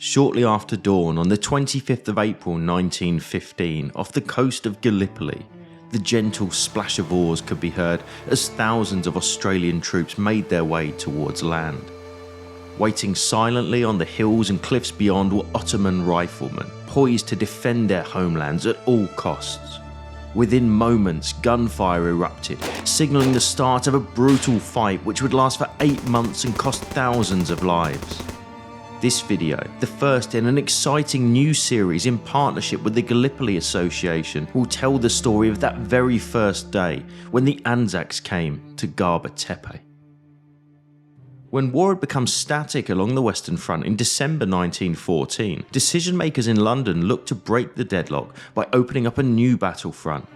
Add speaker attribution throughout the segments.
Speaker 1: Shortly after dawn on the 25th of April 1915, off the coast of Gallipoli, the gentle splash of oars could be heard as thousands of Australian troops made their way towards land. Waiting silently on the hills and cliffs beyond were Ottoman riflemen, poised to defend their homelands at all costs. Within moments, gunfire erupted, signalling the start of a brutal fight which would last for 8 months and cost thousands of lives. This video, the first in an exciting new series in partnership with the Gallipoli Association, will tell the story of that very first day when the Anzacs came to Gaba Tepe. When war had become static along the Western Front in December 1914, decision makers in London looked to break the deadlock by opening up a new battlefront.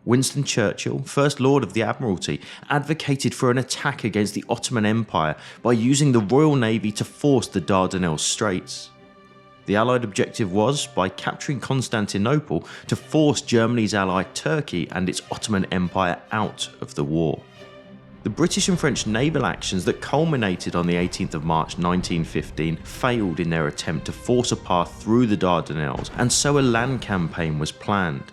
Speaker 1: Winston Churchill, First Lord of the Admiralty, advocated for an attack against the Ottoman Empire by using the Royal Navy to force the Dardanelles Straits. The Allied objective was, by capturing Constantinople, to force Germany's ally Turkey and its Ottoman Empire out of the war. The British and French naval actions that culminated on the 18th of March 1915 failed in their attempt to force a path through the Dardanelles, and so a land campaign was planned.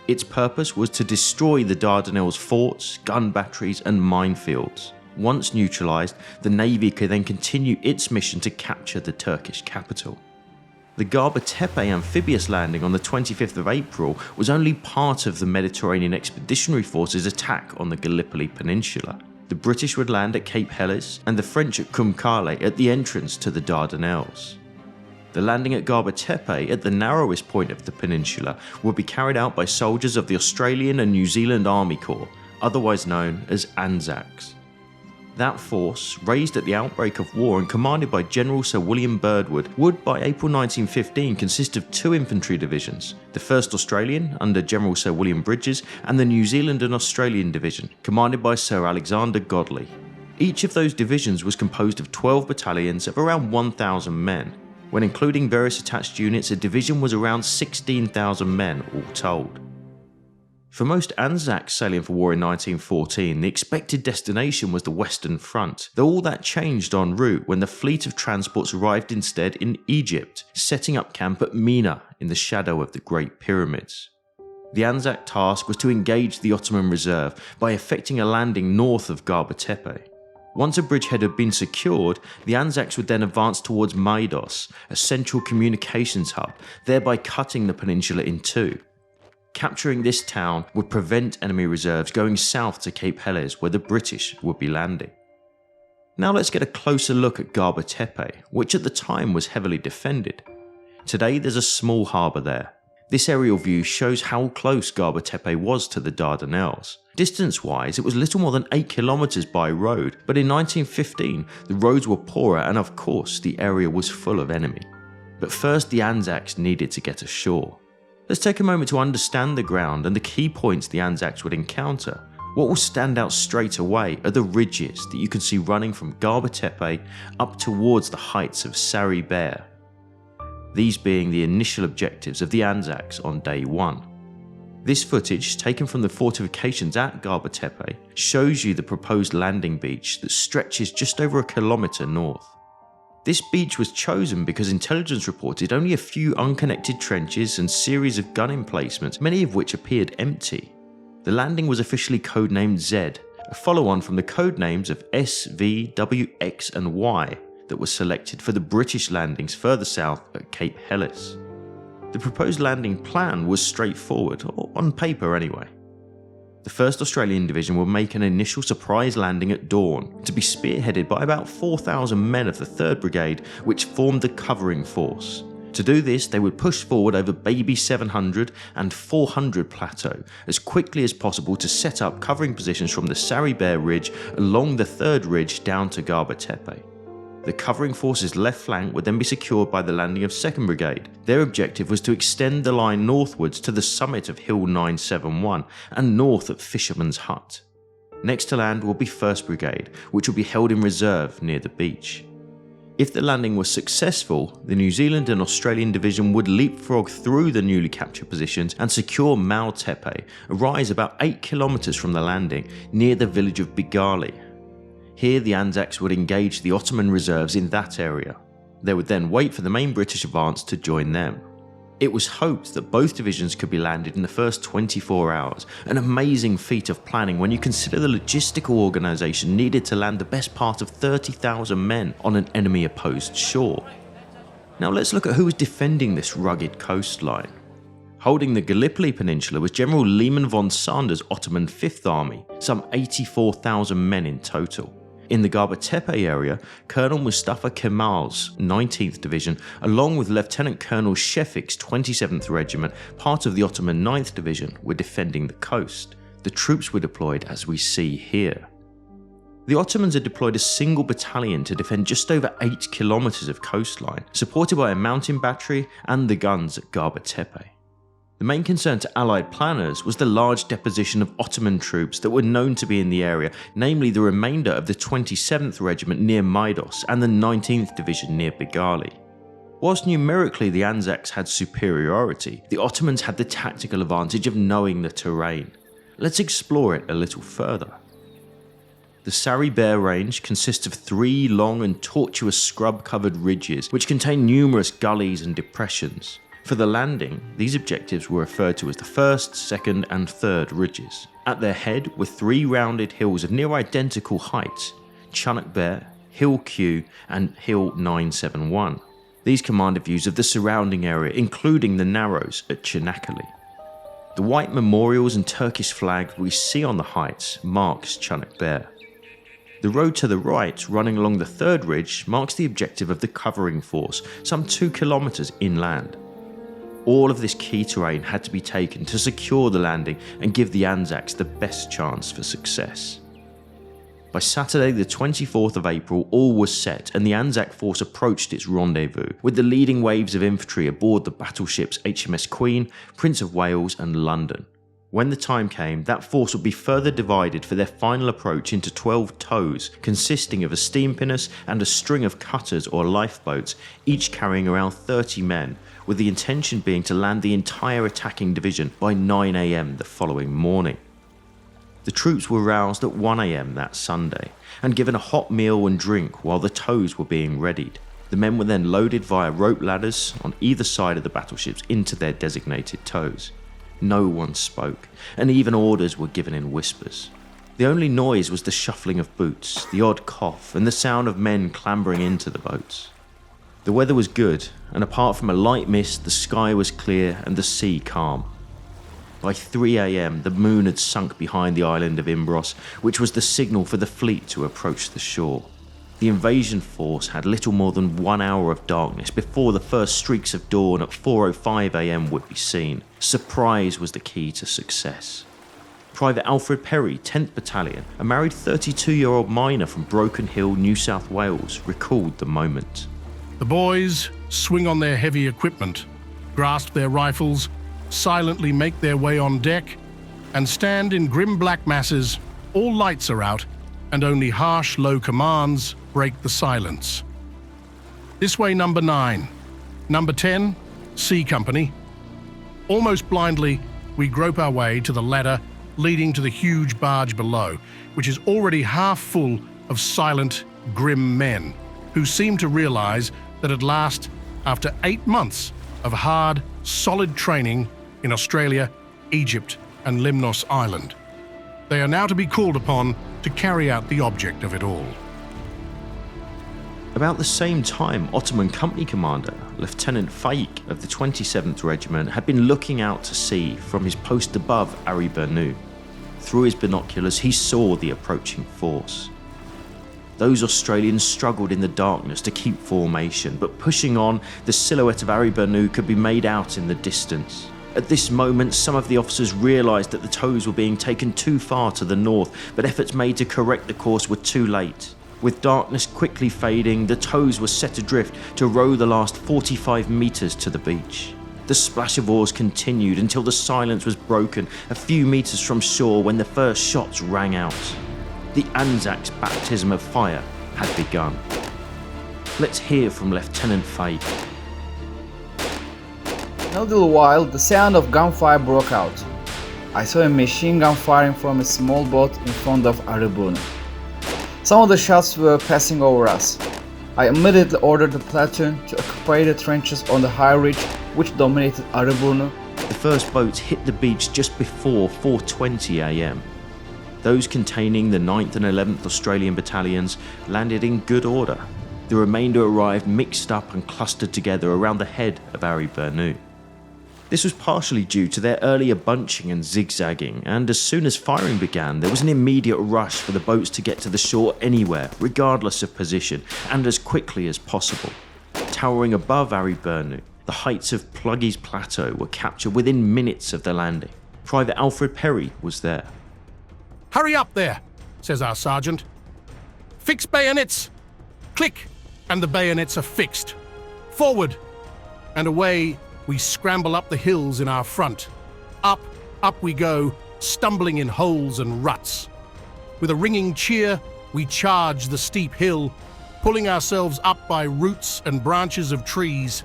Speaker 1: Its purpose was to destroy the Dardanelles forts, gun batteries and minefields. Once neutralised, the Navy could then continue its mission to capture the Turkish capital. The Gaba Tepe amphibious landing on the 25th of April was only part of the Mediterranean Expeditionary Force's attack on the Gallipoli Peninsula. The British would land at Cape Helles and the French at Kumkale at the entrance to the Dardanelles. The landing at Gaba Tepe, at the narrowest point of the peninsula, would be carried out by soldiers of the Australian and New Zealand Army Corps, otherwise known as Anzacs. That force, raised at the outbreak of war and commanded by General Sir William Birdwood, would by April 1915 consist of 2 infantry divisions, the 1st Australian under General Sir William Bridges and the New Zealand and Australian Division, commanded by Sir Alexander Godley. Each of those divisions was composed of 12 battalions of around 1,000 men. When including various attached units, a division was around 16,000 men all told. For most Anzacs sailing for war in 1914, the expected destination was the Western Front, though all that changed en route when the fleet of transports arrived instead in Egypt, setting up camp at Mina in the shadow of the Great Pyramids. The Anzac task was to engage the Ottoman reserve by effecting a landing north of Gaba Tepe. Once a bridgehead had been secured, the Anzacs would then advance towards Maidos, a central communications hub, thereby cutting the peninsula in two. Capturing this town would prevent enemy reserves going south to Cape Helles, where the British would be landing. Now let's get a closer look at Gaba Tepe, which at the time was heavily defended. Today there's a small harbour there. This aerial view shows how close Gaba Tepe was to the Dardanelles. Distance-wise, it was little more than 8 kilometres by road, but in 1915 the roads were poorer and of course the area was full of enemy. But first the Anzacs needed to get ashore. Let's take a moment to understand the ground and the key points the Anzacs would encounter. What will stand out straight away are the ridges that you can see running from Gaba Tepe up towards the heights of Sari Bair. These being the initial objectives of the Anzacs on day 1. This footage, taken from the fortifications at Gaba Tepe, shows you the proposed landing beach that stretches just over a kilometre north. This beach was chosen because intelligence reported only a few unconnected trenches and series of gun emplacements, many of which appeared empty. The landing was officially codenamed Z, a follow-on from the codenames of S, V, W, X and Y that was selected for the British landings further south at Cape Helles. The proposed landing plan was straightforward, or on paper anyway. The 1st Australian Division would make an initial surprise landing at dawn, to be spearheaded by about 4,000 men of the 3rd Brigade, which formed the covering force. To do this, they would push forward over Baby 700 and 400 Plateau as quickly as possible to set up covering positions from the Sari Bair Ridge along the 3rd Ridge down to Gaba Tepe. The covering force's left flank would then be secured by the landing of 2nd Brigade. Their objective was to extend the line northwards to the summit of Hill 971 and north of Fisherman's Hut. Next to land will be 1st Brigade, which will be held in reserve near the beach. If the landing was successful, the New Zealand and Australian Division would leapfrog through the newly captured positions and secure Mau Tepe, a rise about 8 kilometres from the landing near the village of Bigali. Here the Anzacs would engage the Ottoman reserves in that area. They would then wait for the main British advance to join them. It was hoped that both divisions could be landed in the first 24 hours, an amazing feat of planning when you consider the logistical organisation needed to land the best part of 30,000 men on an enemy-opposed shore. Now let's look at who was defending this rugged coastline. Holding the Gallipoli Peninsula was General Lehman von Sander's Ottoman 5th Army, some 84,000 men in total. In the Gaba Tepe area, Colonel Mustafa Kemal's 19th Division, along with Lieutenant Colonel Shefik's 27th Regiment, part of the Ottoman 9th Division, were defending the coast. The troops were deployed as we see here. The Ottomans had deployed a single battalion to defend just over 8 kilometers of coastline, supported by a mountain battery and the guns at Gaba Tepe. The main concern to Allied planners was the large deposition of Ottoman troops that were known to be in the area, namely the remainder of the 27th Regiment near Maidos and the 19th Division near Begali. Whilst numerically the Anzacs had superiority, the Ottomans had the tactical advantage of knowing the terrain. Let's explore it a little further. The Sari Bear Range consists of 3 long and tortuous scrub-covered ridges which contain numerous gullies and depressions. For the landing, these objectives were referred to as the 1st, 2nd and 3rd ridges. At their head were 3 rounded hills of near identical heights, Chunuk Bear, Hill Q and Hill 971. These commanded views of the surrounding area, including the Narrows at Çanakkale. The white memorials and Turkish flag we see on the heights marks Chunuk Bear. The road to the right, running along the 3rd ridge, marks the objective of the covering force, some 2 kilometers inland. All of this key terrain had to be taken to secure the landing and give the Anzacs the best chance for success. By Saturday the 24th of April, all was set and the Anzac force approached its rendezvous, with the leading waves of infantry aboard the battleships HMS Queen, Prince of Wales and London. When the time came, that force would be further divided for their final approach into 12 tows, consisting of a steam pinnace and a string of cutters or lifeboats, each carrying around 30 men, with the intention being to land the entire attacking division by 9 AM the following morning. The troops were roused at 1 AM that Sunday, and given a hot meal and drink while the tows were being readied. The men were then loaded via rope ladders on either side of the battleships into their designated tows. No one spoke, and even orders were given in whispers. The only noise was the shuffling of boots, the odd cough, and the sound of men clambering into the boats. The weather was good, and apart from a light mist, the sky was clear and the sea calm. By 3 AM, the moon had sunk behind the island of Imbros, which was the signal for the fleet to approach the shore. The invasion force had little more than 1 hour of darkness before the first streaks of dawn at 4:05 AM would be seen. Surprise was the key to success. Private Alfred Perry, 10th Battalion, a married 32-year-old miner from Broken Hill, New South Wales, recalled the moment.
Speaker 2: The boys swing on their heavy equipment, grasp their rifles, silently make their way on deck, and stand in grim black masses. All lights are out, and only harsh, low commands break the silence. This way, number 9. Number 10, C Company. Almost blindly, we grope our way to the ladder leading to the huge barge below, which is already half full of silent, grim men who seem to realize that at last, after 8 months of hard, solid training in Australia, Egypt, and Limnos Island, they are now to be called upon to carry out the object of it all.
Speaker 1: About the same time, Ottoman Company Commander Lieutenant Faik of the 27th Regiment had been looking out to sea from his post above Aribernu. Through his binoculars, he saw the approaching force. Those Australians struggled in the darkness to keep formation, but pushing on, the silhouette of Aribernu could be made out in the distance. At this moment, some of the officers realised that the tows were being taken too far to the north, but efforts made to correct the course were too late. With darkness quickly fading, the tows were set adrift to row the last 45 metres to the beach. The splash of oars continued until the silence was broken a few metres from shore when the first shots rang out. The Anzac's baptism of fire had begun. Let's hear from Lieutenant Faik.
Speaker 3: In a little while, the sound of gunfire broke out. I saw a machine gun firing from a small boat in front of Aribernu. Some of the shots were passing over us. I immediately ordered the platoon to occupy the trenches on the high ridge which dominated Arıburnu.
Speaker 1: The first boats hit the beach just before 4:20 am. Those containing the 9th and 11th Australian battalions landed in good order. The remainder arrived mixed up and clustered together around the head of Arıburnu. This was partially due to their earlier bunching and zigzagging, and as soon as firing began, there was an immediate rush for the boats to get to the shore anywhere, regardless of position, and as quickly as possible. Towering above Arıburnu, the heights of Pluggy's Plateau were captured within minutes of the landing. Private Alfred Perry was there.
Speaker 2: "Hurry up there," says our sergeant. "Fix bayonets!" Click, and the bayonets are fixed. Forward, and away we scramble up the hills in our front. Up, up we go, stumbling in holes and ruts. With a ringing cheer, we charge the steep hill, pulling ourselves up by roots and branches of trees,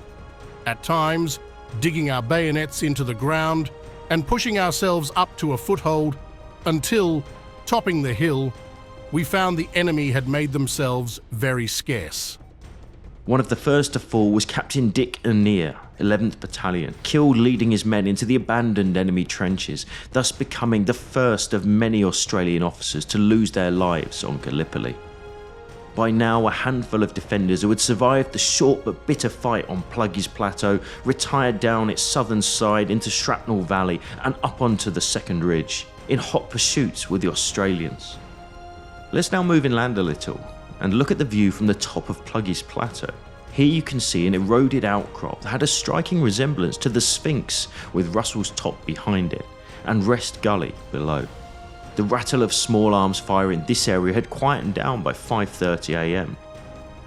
Speaker 2: at times digging our bayonets into the ground and pushing ourselves up to a foothold until, topping the hill, we found the enemy had made themselves very scarce.
Speaker 1: One of the first to fall was Captain Dick Annear, 11th Battalion, killed leading his men into the abandoned enemy trenches, thus becoming the first of many Australian officers to lose their lives on Gallipoli. By now, a handful of defenders who had survived the short but bitter fight on Pluggy's Plateau retired down its southern side into Shrapnel Valley and up onto the second ridge, in hot pursuit with the Australians. Let's now move inland a little and look at the view from the top of Pluggy's Plateau. Here you can see an eroded outcrop that had a striking resemblance to the Sphinx, with Russell's Top behind it and Rest Gully below. The rattle of small arms fire in this area had quietened down by 5:30 am.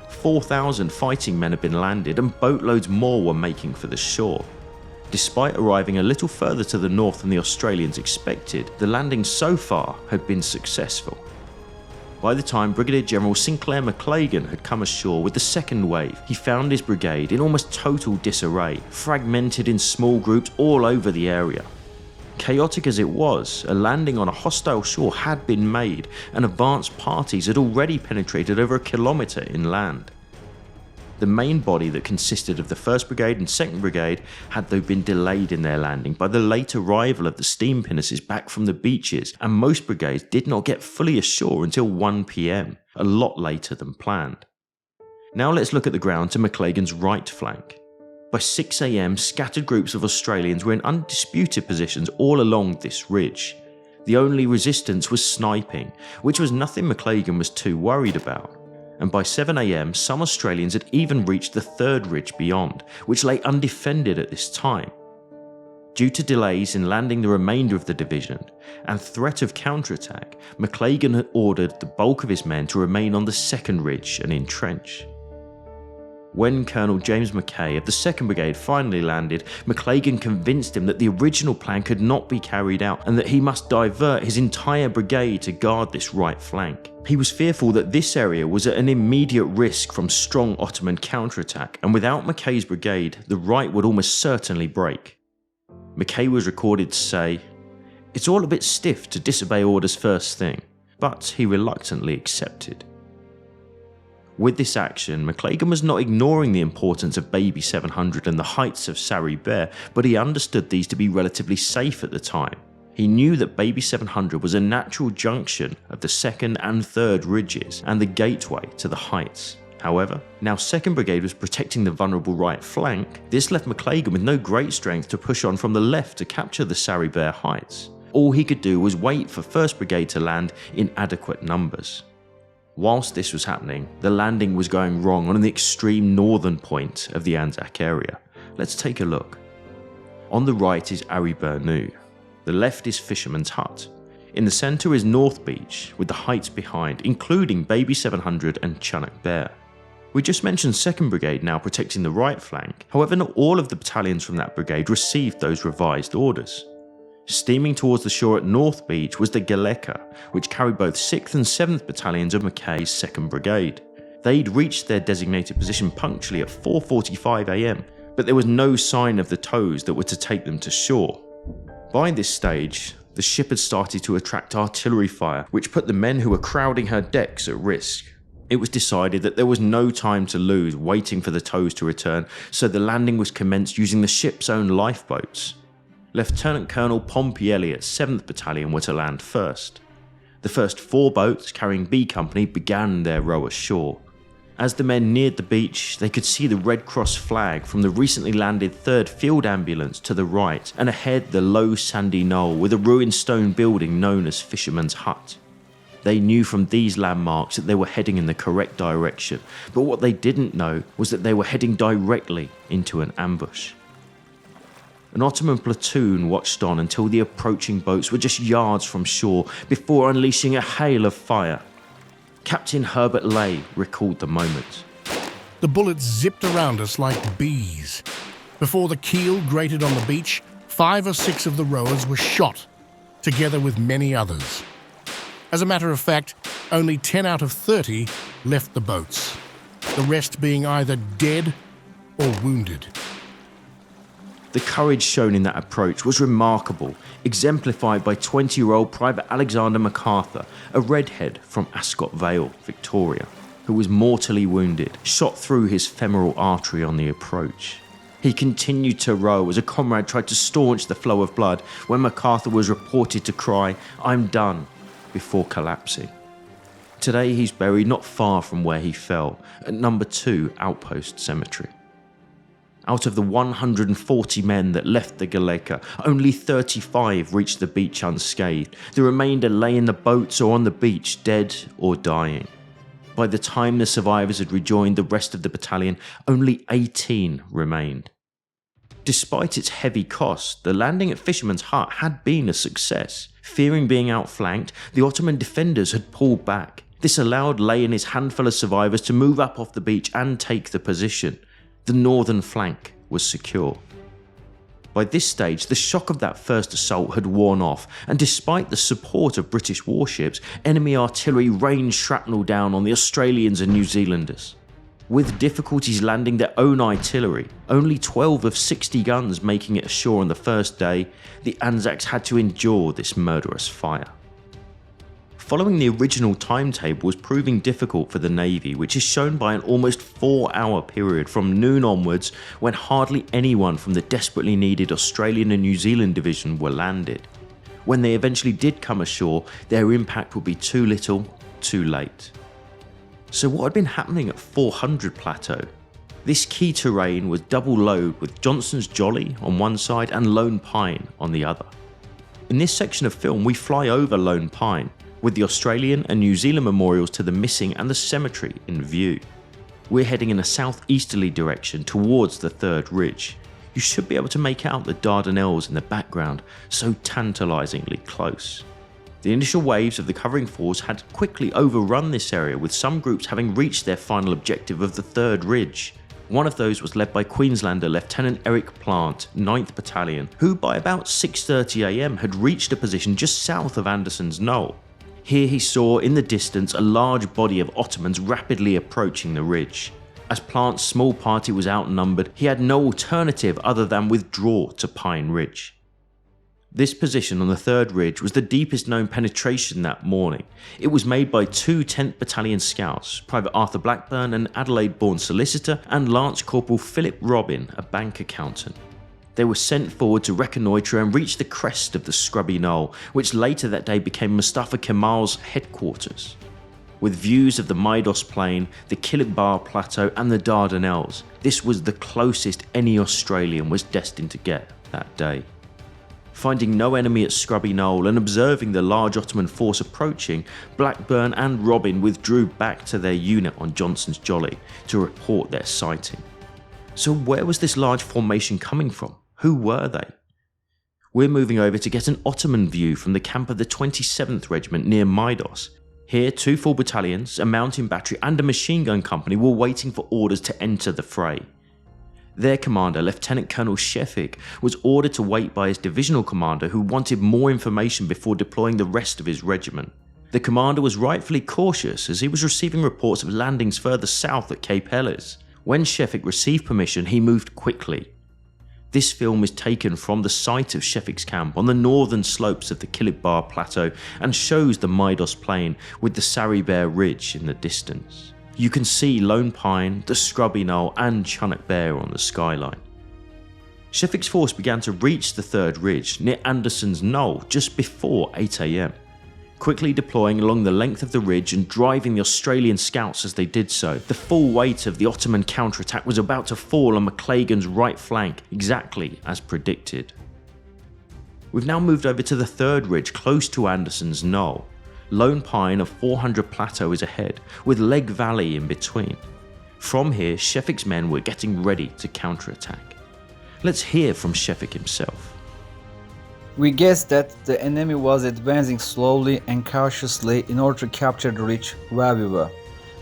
Speaker 1: 4,000 fighting men had been landed and boatloads more were making for the shore. Despite arriving a little further to the north than the Australians expected, the landing so far had been successful. By the time Brigadier General Sinclair McLagan had come ashore with the second wave, he found his brigade in almost total disarray, fragmented in small groups all over the area. Chaotic as it was, a landing on a hostile shore had been made, and advance parties had already penetrated over a kilometre inland. The main body that consisted of the 1st Brigade and 2nd Brigade had though been delayed in their landing by the late arrival of the steam pinnaces back from the beaches, and most brigades did not get fully ashore until 1 PM, a lot later than planned. Now let's look at the ground to McLagan's right flank. By 6 AM, scattered groups of Australians were in undisputed positions all along this ridge. The only resistance was sniping, which was nothing McLagan was too worried about. And by 7 AM, some Australians had even reached the 3rd ridge beyond, which lay undefended at this time. Due to delays in landing the remainder of the division and threat of counterattack, McLagan had ordered the bulk of his men to remain on the 2nd ridge and entrench. When Colonel James Mackay of the 2nd Brigade finally landed, McLagan convinced him that the original plan could not be carried out and that he must divert his entire brigade to guard this right flank. He was fearful that this area was at an immediate risk from strong Ottoman counterattack, and without Mackay's brigade, the right would almost certainly break. Mackay was recorded to say, "It's all a bit stiff to disobey orders first thing," but he reluctantly accepted. With this action, McLagan was not ignoring the importance of Baby 700 and the heights of Sarri Bear, but he understood these to be relatively safe at the time. He knew that Baby 700 was a natural junction of the 2nd and 3rd ridges and the gateway to the heights. However, now 2nd Brigade was protecting the vulnerable right flank, this left McLagan with no great strength to push on from the left to capture the Sarri Bear heights. All he could do was wait for 1st Brigade to land in adequate numbers. Whilst this was happening, the landing was going wrong on the extreme northern point of the Anzac area. Let's take a look. On the right is Arıburnu. The left is Fisherman's Hut. In the centre is North Beach, with the heights behind, including Baby 700 and Chunuk Bair. We just mentioned 2nd Brigade now protecting the right flank, however not all of the battalions from that brigade received those revised orders. Steaming towards the shore at North Beach was the Galeka, which carried both 6th and 7th Battalions of Mackay's 2nd Brigade. They'd reached their designated position punctually at 4:45 AM, but there was no sign of the tows that were to take them to shore. By this stage, the ship had started to attract artillery fire, which put the men who were crowding her decks at risk. It was decided that there was no time to lose waiting for the tows to return, so the landing was commenced using the ship's own lifeboats. Lieutenant Colonel Pompey Elliott's 7th Battalion were to land first. The first 4 boats carrying B Company began their row ashore. As the men neared the beach, they could see the Red Cross flag from the recently landed 3rd Field Ambulance to the right, and ahead the low sandy knoll with a ruined stone building known as Fisherman's Hut. They knew from these landmarks that they were heading in the correct direction, but what they didn't know was that they were heading directly into an ambush. An Ottoman platoon watched on until the approaching boats were just yards from shore before unleashing a hail of fire. Captain Herbert Lay recalled the moment.
Speaker 2: The bullets zipped around us like bees. Before the keel grated on the beach, 5 or 6 of the rowers were shot, together with many others. As a matter of fact, only 10 out of 30 left the boats, the rest being either dead or wounded.
Speaker 1: The courage shown in that approach was remarkable, exemplified by 20-year-old Private Alexander MacArthur, a redhead from Ascot Vale, Victoria, who was mortally wounded, shot through his femoral artery on the approach. He continued to row as a comrade tried to staunch the flow of blood when MacArthur was reported to cry, "I'm done," before collapsing. Today he's buried not far from where he fell, at number 2 Outpost Cemetery. Out of the 140 men that left the Galeka, only 35 reached the beach unscathed. The remainder lay in the boats or on the beach, dead or dying. By the time the survivors had rejoined the rest of the battalion, only 18 remained. Despite its heavy cost, the landing at Fisherman's Hut had been a success. Fearing being outflanked, the Ottoman defenders had pulled back. This allowed Lay and his handful of survivors to move up off the beach and take the position. The northern flank was secure. By this stage, the shock of that first assault had worn off, and despite the support of British warships, enemy artillery rained shrapnel down on the Australians and New Zealanders. With difficulties landing their own artillery, only 12 of 60 guns making it ashore on the first day, the Anzacs had to endure this murderous fire. Following the original timetable was proving difficult for the Navy, which is shown by an almost 4-hour period from noon onwards when hardly anyone from the desperately needed Australian and New Zealand division were landed. When they eventually did come ashore, their impact would be too little, too late. So what had been happening at 400 Plateau? This key terrain was double load with Johnson's Jolly on one side and Lone Pine on the other. In this section of film we fly over Lone Pine, with the Australian and New Zealand memorials to the missing and the cemetery in view. We're heading in a southeasterly direction towards the third ridge. You should be able to make out the Dardanelles in the background, so tantalisingly close. The initial waves of the covering force had quickly overrun this area, with some groups having reached their final objective of the third ridge. One of those was led by Queenslander Lieutenant Eric Plant, 9th Battalion, who by about 6:30 AM had reached a position just south of Anderson's Knoll. Here he saw in the distance a large body of Ottomans rapidly approaching the ridge. As Plant's small party was outnumbered, he had no alternative other than withdraw to Pine Ridge. This position on the third ridge was the deepest known penetration that morning. It was made by 2 10th Battalion scouts, Private Arthur Blackburn, an Adelaide-born solicitor, and Lance Corporal Philip Robin, a bank accountant. They were sent forward to reconnoitre and reach the crest of the scrubby knoll, which later that day became Mustafa Kemal's headquarters. With views of the Maidos Plain, the Gallipoli Plateau and the Dardanelles, this was the closest any Australian was destined to get that day. Finding no enemy at Scrubby Knoll and observing the large Ottoman force approaching, Blackburn and Robin withdrew back to their unit on Johnson's Jolly to report their sighting. So where was this large formation coming from? Who were they? We're moving over to get an Ottoman view from the camp of the 27th Regiment near Maidos. Here, 2 full battalions, a mountain battery and a machine gun company were waiting for orders to enter the fray. Their commander, Lieutenant Colonel Sheffick, was ordered to wait by his divisional commander who wanted more information before deploying the rest of his regiment. The commander was rightfully cautious as he was receiving reports of landings further south at Cape Helles. When Sheffick received permission, he moved quickly. This film is taken from the site of Sheffick's camp on the northern slopes of the Gallipoli Plateau and shows the Maidos Plain with the Sari Bear Ridge in the distance. You can see Lone Pine, the Scrubby Knoll and Chunuk Bair on the skyline. Sheffick's force began to reach the third ridge near Anderson's Knoll just before 8 AM, quickly deploying along the length of the ridge and driving the Australian scouts as they did so. The full weight of the Ottoman counterattack was about to fall on McLagan's right flank, exactly as predicted. We've now moved over to the third ridge close to Anderson's Knoll. Lone Pine of 400 Plateau is ahead, with Leg Valley in between. From here, Sheffick's men were getting ready to counterattack. Let's hear from Sheffick himself.
Speaker 3: We guessed that the enemy was advancing slowly and cautiously in order to capture the ridge where we were,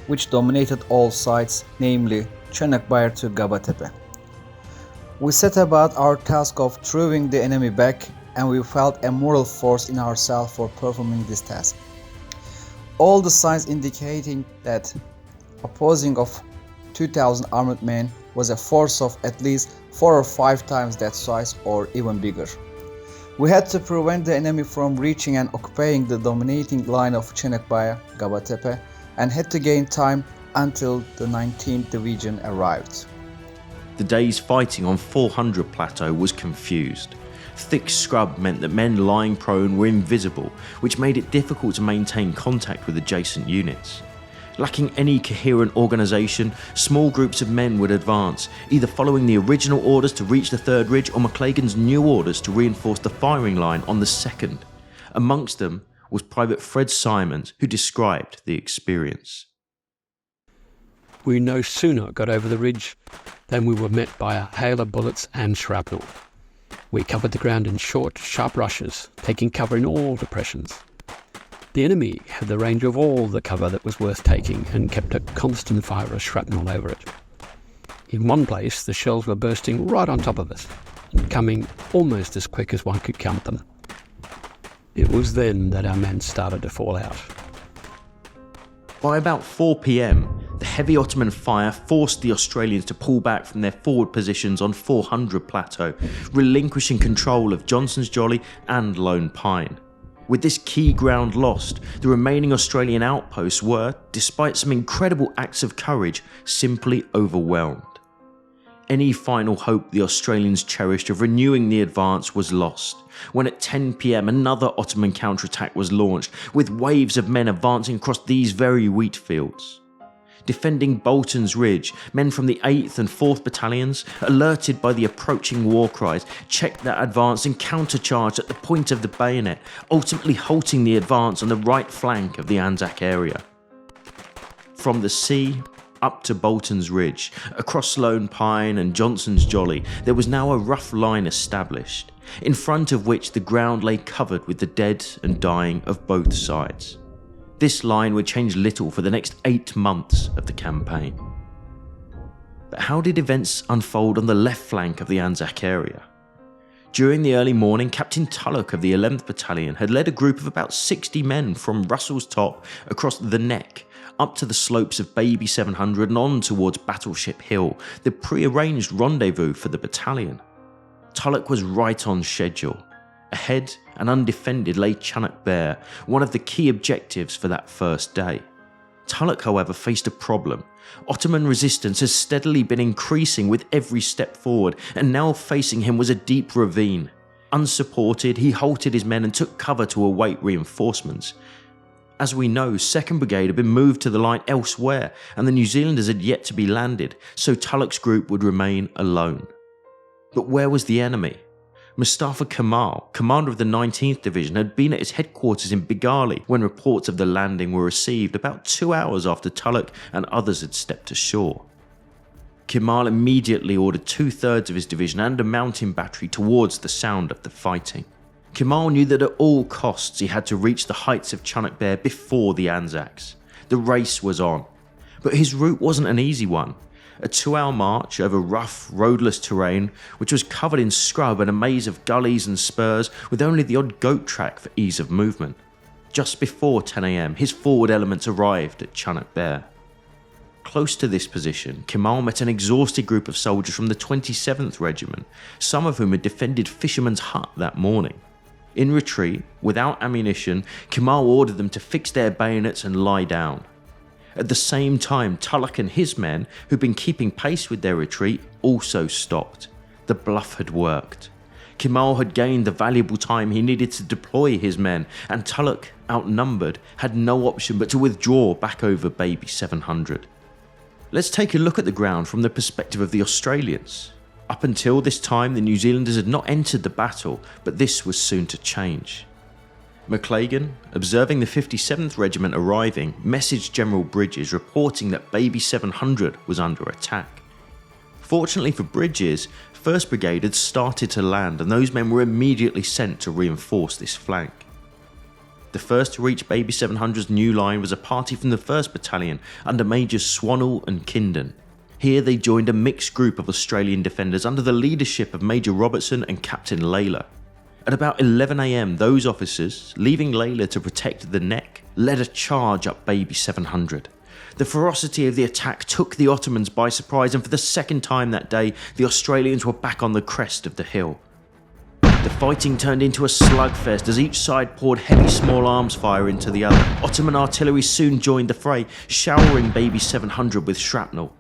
Speaker 3: which dominated all sides, namely Chunuk Bair to Gaba Tepe. We set about our task of throwing the enemy back, and we felt a moral force in ourselves for performing this task. All the signs indicating that opposing of 2,000 armed men was a force of at least 4 or 5 times that size or even bigger. We had to prevent the enemy from reaching and occupying the dominating line of Chunuk Bair, Gaba Tepe, and had to gain time until the 19th Division arrived.
Speaker 1: The day's fighting on 400 Plateau was confused. Thick scrub meant that men lying prone were invisible, which made it difficult to maintain contact with adjacent units. Lacking any coherent organisation, small groups of men would advance, either following the original orders to reach the third ridge or McLagan's new orders to reinforce the firing line on the second. Amongst them was Private Fred Simons, who described the experience.
Speaker 4: We no sooner got over the ridge than we were met by a hail of bullets and shrapnel. We covered the ground in short, sharp rushes, taking cover in all depressions. The enemy had the range of all the cover that was worth taking and kept a constant fire of shrapnel over it. In one place, the shells were bursting right on top of us, coming almost as quick as one could count them. It was then that our men started to fall out.
Speaker 1: By about 4 PM, the heavy Ottoman fire forced the Australians to pull back from their forward positions on 400 Plateau, relinquishing control of Johnson's Jolly and Lone Pine. With this key ground lost, the remaining Australian outposts were, despite some incredible acts of courage, simply overwhelmed. Any final hope the Australians cherished of renewing the advance was lost, when at 10 PM another Ottoman counterattack was launched, with waves of men advancing across these very wheat fields. Defending Bolton's Ridge, men from the 8th and 4th Battalions, alerted by the approaching war cries, checked that advance and countercharged at the point of the bayonet, ultimately halting the advance on the right flank of the Anzac area. From the sea up to Bolton's Ridge, across Lone Pine and Johnson's Jolly, there was now a rough line established, in front of which the ground lay covered with the dead and dying of both sides. This line would change little for the next 8 months of the campaign. But how did events unfold on the left flank of the Anzac area? During the early morning, Captain Tulloch of the 11th Battalion had led a group of about 60 men from Russell's Top across the Neck, up to the slopes of Baby 700 and on towards Battleship Hill, the pre-arranged rendezvous for the battalion. Tulloch was right on schedule. Ahead and undefended lay Chunuk Bair, one of the key objectives for that first day. Tulloch, however, faced a problem. Ottoman resistance has steadily been increasing with every step forward, and now facing him was a deep ravine. Unsupported, he halted his men and took cover to await reinforcements. As we know, 2nd Brigade had been moved to the line elsewhere, and the New Zealanders had yet to be landed, so Tulloch's group would remain alone. But where was the enemy? Mustafa Kemal, commander of the 19th Division, had been at his headquarters in Bigali when reports of the landing were received about 2 hours after Tulloch and others had stepped ashore. Kemal immediately ordered 2/3 of his division and a mountain battery towards the sound of the fighting. Kemal knew that at all costs he had to reach the heights of Chunuk Bair before the Anzacs. The race was on. But his route wasn't an easy one. A 2-hour march over rough, roadless terrain, which was covered in scrub and a maze of gullies and spurs with only the odd goat track for ease of movement. Just before 10 AM, his forward elements arrived at Chunuk Bair. Close to this position, Kemal met an exhausted group of soldiers from the 27th Regiment, some of whom had defended Fisherman's Hut that morning. In retreat, without ammunition, Kemal ordered them to fix their bayonets and lie down. At the same time, Tulloch and his men, who'd been keeping pace with their retreat, also stopped. The bluff had worked. Kemal had gained the valuable time he needed to deploy his men, and Tulloch, outnumbered, had no option but to withdraw back over Baby 700. Let's take a look at the ground from the perspective of the Australians. Up until this time, the New Zealanders had not entered the battle, but this was soon to change. McLagan, observing the 57th Regiment arriving, messaged General Bridges reporting that Baby 700 was under attack. Fortunately for Bridges, 1st Brigade had started to land and those men were immediately sent to reinforce this flank. The first to reach Baby 700's new line was a party from the 1st Battalion under Majors Swannell and Kindon. Here they joined a mixed group of Australian defenders under the leadership of Major Robertson and Captain Layla. At about 11 AM, those officers, leaving Layla to protect the neck, led a charge up Baby 700. The ferocity of the attack took the Ottomans by surprise, and for the second time that day, the Australians were back on the crest of the hill. The fighting turned into a slugfest as each side poured heavy small arms fire into the other. Ottoman artillery soon joined the fray, showering Baby 700 with shrapnel.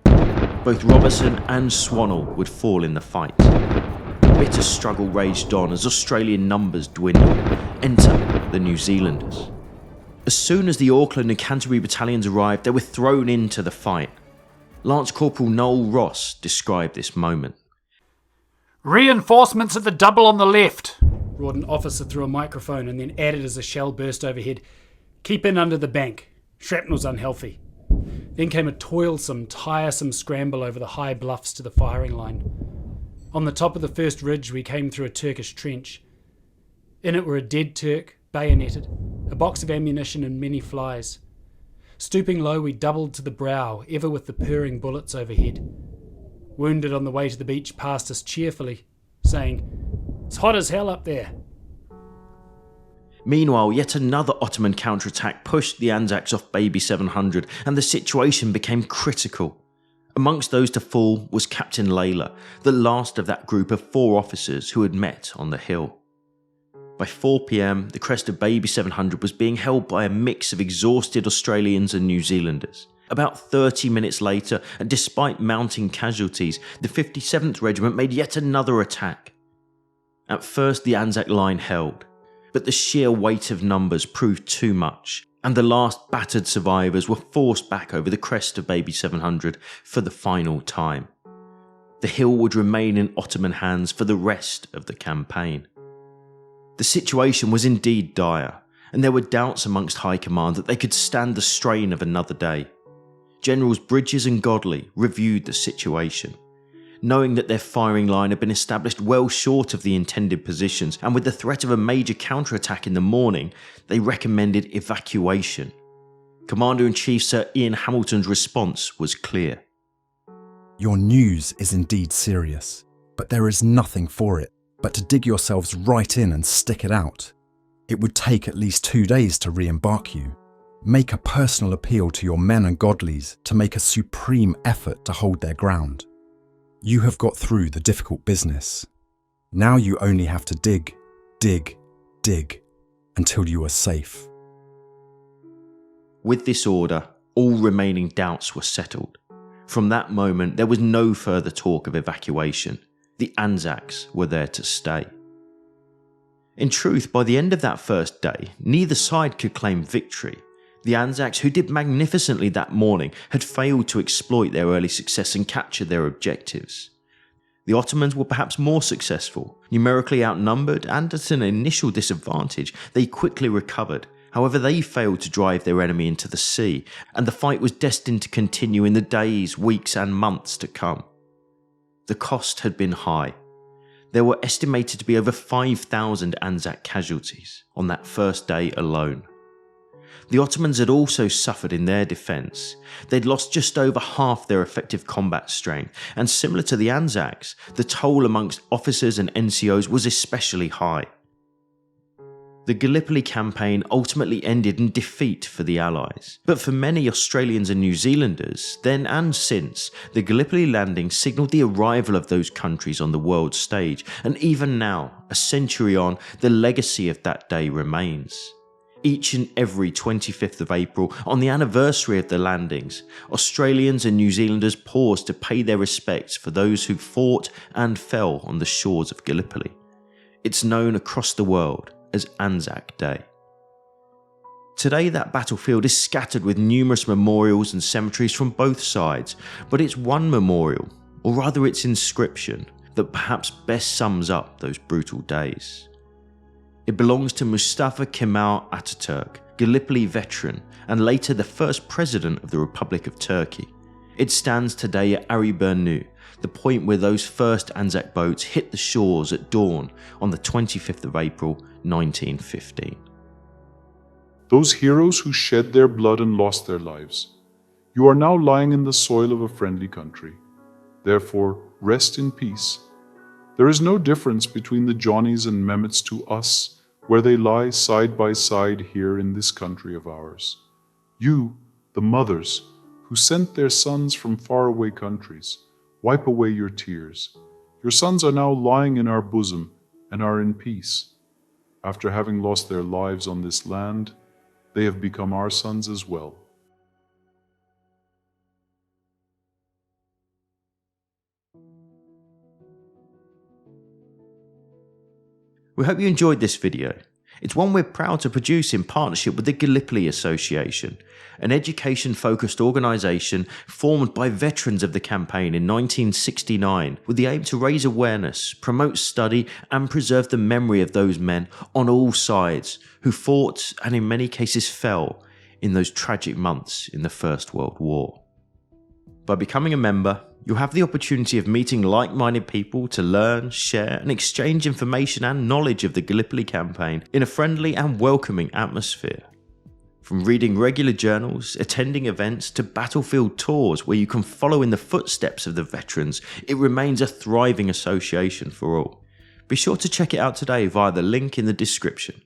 Speaker 1: Both Robertson and Swannell would fall in the fight. A bitter struggle raged on as Australian numbers dwindled. Enter the New Zealanders. As soon as the Auckland and Canterbury battalions arrived, they were thrown into the fight. Lance Corporal Noel Ross described this moment.
Speaker 5: "Reinforcements at the double on the left," roared an officer through a microphone and then added as a shell burst overhead. "Keep in under the bank. Shrapnel's unhealthy." Then came a toilsome, tiresome scramble over the high bluffs to the firing line. On the top of the first ridge we came through a Turkish trench. In it were a dead Turk, bayoneted, a box of ammunition and many flies. Stooping low we doubled to the brow, ever with the purring bullets overhead. Wounded on the way to the beach passed us cheerfully, saying, "It's hot as hell up there."
Speaker 1: Meanwhile, yet another Ottoman counterattack pushed the Anzacs off Baby 700 and the situation became critical. Amongst those to fall was Captain Layla, the last of that group of 4 officers who had met on the hill. By 4 PM, the crest of Baby 700 was being held by a mix of exhausted Australians and New Zealanders. About 30 minutes later, and despite mounting casualties, the 57th Regiment made yet another attack. At first the Anzac line held, but the sheer weight of numbers proved too much, and the last battered survivors were forced back over the crest of Baby 700 for the final time. The hill would remain in Ottoman hands for the rest of the campaign. The situation was indeed dire, and there were doubts amongst high command that they could stand the strain of another day. Generals Bridges and Godley reviewed the situation. Knowing that their firing line had been established well short of the intended positions, and with the threat of a major counterattack in the morning, they recommended evacuation. Commander-in-Chief Sir Ian Hamilton's response was clear.
Speaker 6: "Your news is indeed serious, but there is nothing for it but to dig yourselves right in and stick it out. It would take at least 2 days to re-embark you. Make a personal appeal to your men and Godleys to make a supreme effort to hold their ground. You have got through the difficult business. Now you only have to dig, dig, dig until you are safe."
Speaker 1: With this order, all remaining doubts were settled. From that moment, there was no further talk of evacuation. The Anzacs were there to stay. In truth, by the end of that first day, neither side could claim victory. The Anzacs, who did magnificently that morning, had failed to exploit their early success and capture their objectives. The Ottomans were perhaps more successful. Numerically outnumbered and at an initial disadvantage, they quickly recovered. However, they failed to drive their enemy into the sea, and the fight was destined to continue in the days, weeks and months to come. The cost had been high. There were estimated to be over 5,000 Anzac casualties on that first day alone. The Ottomans had also suffered in their defence. They'd lost just over half their effective combat strength, and similar to the Anzacs, the toll amongst officers and NCOs was especially high. The Gallipoli campaign ultimately ended in defeat for the Allies, but for many Australians and New Zealanders, then and since, the Gallipoli landing signalled the arrival of those countries on the world stage, and even now, a century on, the legacy of that day remains. Each and every 25th of April, on the anniversary of the landings, Australians and New Zealanders paused to pay their respects for those who fought and fell on the shores of Gallipoli. It's known across the world as Anzac Day. Today that battlefield is scattered with numerous memorials and cemeteries from both sides, but it's one memorial, or rather its inscription, that perhaps best sums up those brutal days. It belongs to Mustafa Kemal Ataturk, Gallipoli veteran and later the first president of the Republic of Turkey. It stands today at Arıburnu, the point where those first Anzac boats hit the shores at dawn on the 25th of April 1915.
Speaker 7: Those heroes who shed their blood and lost their lives. You are now lying in the soil of a friendly country. Therefore, rest in peace. There is no difference between the Johnnies and Mehmets to us, where they lie side by side here in this country of ours. You, the mothers, who sent their sons from faraway countries, wipe away your tears. Your sons are now lying in our bosom and are in peace. After having lost their lives on this land, they have become our sons as well.
Speaker 1: We hope you enjoyed this video. It's one we're proud to produce in partnership with the Gallipoli Association, an education-focused organisation formed by veterans of the campaign in 1969 with the aim to raise awareness, promote study and preserve the memory of those men on all sides who fought and in many cases fell in those tragic months in the First World War. By becoming a member, you'll have the opportunity of meeting like-minded people to learn, share and exchange information and knowledge of the Gallipoli campaign in a friendly and welcoming atmosphere. From reading regular journals, attending events to battlefield tours where you can follow in the footsteps of the veterans, it remains a thriving association for all. Be sure to check it out today via the link in the description.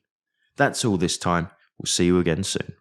Speaker 1: That's all this time. We'll see you again soon.